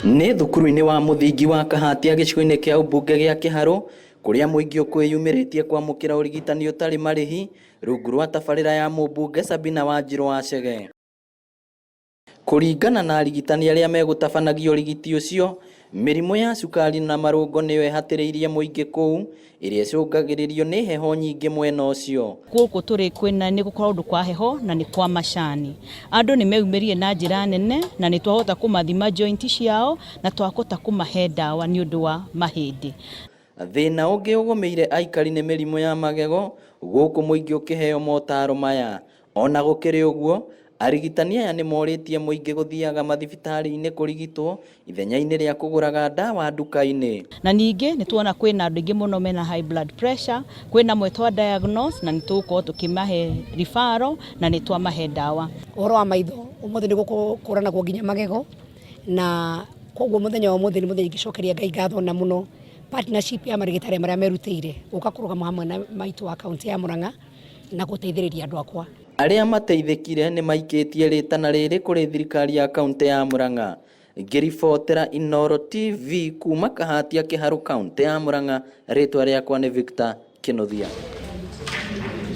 Nĩ thukuru-inĩ wa mũthingi wa Kahatia gichigoini kia umbunge gia Kiharu kuria muingi ukwiyumiritie kwamukira urigitani utari marihi rungu rwa tabarira ya mumbunge Sabina Chege. Kuringana na arigitani aria megũtabanagia urigiti ucio, mirimu ya cukari na marauga niyo ehatĩrĩirie muingi kuu iria icũngagĩrĩrio nĩ heho nyingĩ mwena ũcio. Gũkũ tũrĩ kwĩna nĩ gũkorwo ũndũ kwa heho na nĩ kwa macani. Andu nĩ meumirie na njira nene na nĩ twahota kũmathima joint ciao na twahota kũmahe ndawa nĩ ũndũ wa mahindi. Thĩna ũngĩ ũgumiire Aikari nĩ mirimu ya magego, gũkũ muingi ũkĩheo motaro maya. Ona gũkĩrĩ ũguo, arigitani aya nĩ morĩtie muingi gũthiaga mathibitari-inĩ kũrigitwo ithenya-inĩ rĩa kũgũraga ndawa nduka-inĩ. Na ningĩ nĩ tuona kwĩna andũ aingĩ mũno mena high blood pressure, kwĩna mwe twa diagnose na nĩ tũgũkorwo tũkĩmahe referral na nĩ twamahe ndawa. Ũhoro wa maitho ũmũthĩ nĩ gũkũranagwo nginya magego, na koguo mũthenya wa ũmũthĩ nĩ mũthenya ingĩcokeria Ngai ngatho na mũno partnership ya marigitari marĩa merutĩire gũka kũrũgama hamwe na maitũ wa kaunti ya Murang'a na gũteithĩrĩria andũ akwa. Arĩa mateithĩkire nĩ maikĩtie rĩtana rĩrĩ kũrĩ thirikari ya kaunti ya Murang'a. Ngĩribotera Inooro TV kuuma Kahatia Kiharu kaunti ya Murang'a, rĩtwa rĩakwa nĩ Victor Kĩnuthia.